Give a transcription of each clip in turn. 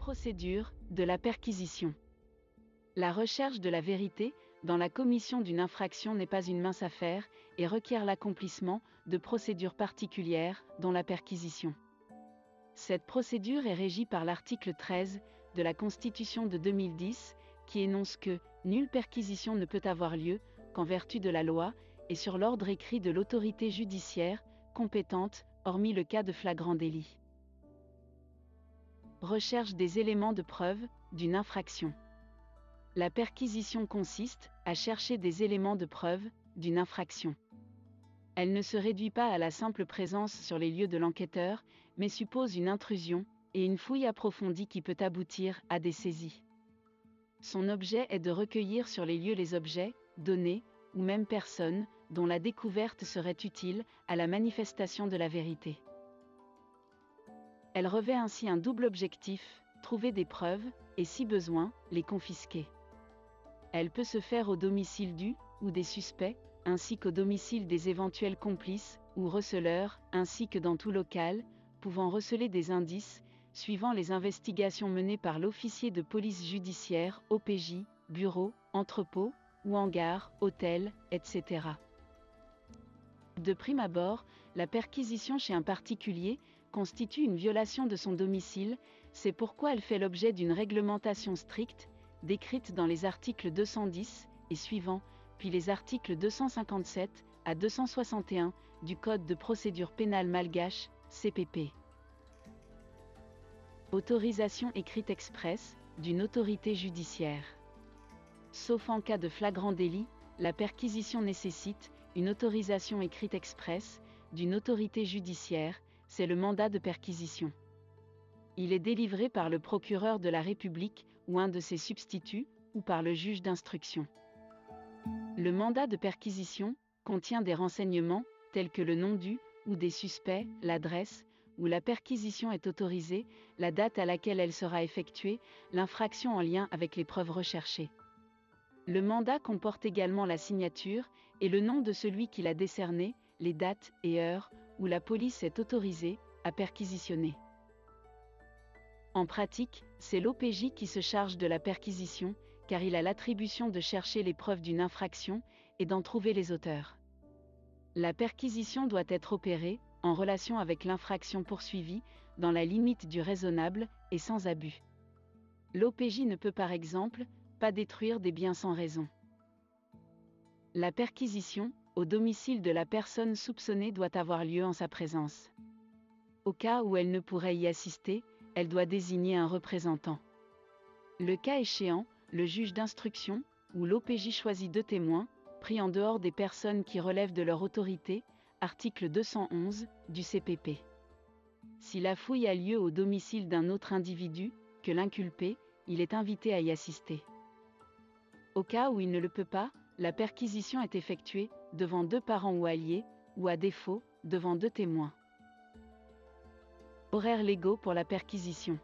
Procédure de la perquisition. La recherche de la vérité dans la commission d'une infraction n'est pas une mince affaire et requiert l'accomplissement de procédures particulières, dont la perquisition. Cette procédure est régie par l'article 13 de la Constitution de 2010, qui énonce que « nulle perquisition ne peut avoir lieu qu'en vertu de la loi et sur l'ordre écrit de l'autorité judiciaire compétente, hormis le cas de flagrant délit ». Recherche des éléments de preuve d'une infraction. La perquisition consiste à chercher des éléments de preuve d'une infraction. Elle ne se réduit pas à la simple présence sur les lieux de l'enquêteur, mais suppose une intrusion et une fouille approfondie qui peut aboutir à des saisies. Son objet est de recueillir sur les lieux les objets, données, ou même personnes, dont la découverte serait utile à la manifestation de la vérité. Elle revêt ainsi un double objectif, trouver des preuves, et si besoin, les confisquer. Elle peut se faire au domicile du ou des suspects, ainsi qu'au domicile des éventuels complices ou receleurs, ainsi que dans tout local, pouvant receler des indices, suivant les investigations menées par l'officier de police judiciaire, OPJ, bureau, entrepôt, ou hangar, hôtel, etc. De prime abord, la perquisition chez un particulier constitue une violation de son domicile, c'est pourquoi elle fait l'objet d'une réglementation stricte, décrite dans les articles 210 et suivants, puis les articles 257 à 261 du Code de procédure pénale malgache, CPP. Autorisation écrite expresse d'une autorité judiciaire. Sauf en cas de flagrant délit, la perquisition nécessite une autorisation écrite expresse d'une autorité judiciaire, c'est le mandat de perquisition. Il est délivré par le procureur de la République ou un de ses substituts, ou par le juge d'instruction. Le mandat de perquisition contient des renseignements, tels que le nom du ou des suspects, l'adresse, où la perquisition est autorisée, la date à laquelle elle sera effectuée, l'infraction en lien avec les preuves recherchées. Le mandat comporte également la signature et le nom de celui qui l'a décerné, les dates et heures où la police est autorisée à perquisitionner. En pratique, c'est l'OPJ qui se charge de la perquisition, car il a l'attribution de chercher les preuves d'une infraction et d'en trouver les auteurs. La perquisition doit être opérée, en relation avec l'infraction poursuivie, dans la limite du raisonnable et sans abus. L'OPJ ne peut par exemple pas détruire des biens sans raison. La perquisition, au domicile de la personne soupçonnée doit avoir lieu en sa présence. Au cas où elle ne pourrait y assister, elle doit désigner un représentant. Le cas échéant, le juge d'instruction, ou l'OPJ choisit deux témoins, pris en dehors des personnes qui relèvent de leur autorité, article 211, du CPP. Si la fouille a lieu au domicile d'un autre individu, que l'inculpé, il est invité à y assister. Au cas où il ne le peut pas, la perquisition est effectuée devant deux parents ou alliés, ou à défaut, devant deux témoins. Horaires légaux pour la perquisition.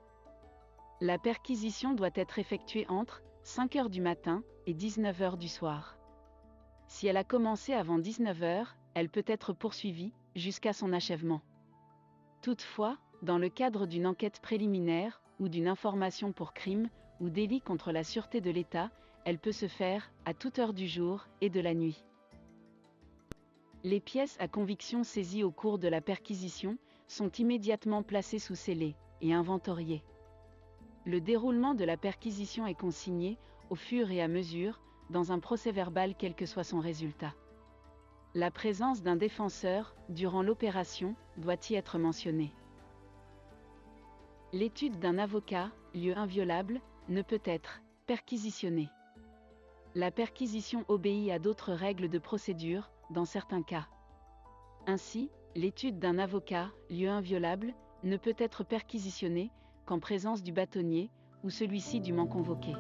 La perquisition doit être effectuée entre 5h du matin et 19h du soir. Si elle a commencé avant 19h, elle peut être poursuivie jusqu'à son achèvement. Toutefois, dans le cadre d'une enquête préliminaire ou d'une information pour crime ou délit contre la sûreté de l'État, elle peut se faire à toute heure du jour et de la nuit. Les pièces à conviction saisies au cours de la perquisition sont immédiatement placées sous scellé et inventoriées. Le déroulement de la perquisition est consigné, au fur et à mesure, dans un procès-verbal quel que soit son résultat. La présence d'un défenseur, durant l'opération, doit y être mentionnée. L'étude d'un avocat, lieu inviolable, ne peut être perquisitionnée. La perquisition obéit à d'autres règles de procédure, dans certains cas. Ainsi, l'étude d'un avocat, lieu inviolable, ne peut être perquisitionnée qu'en présence du bâtonnier, ou celui-ci dûment convoqué.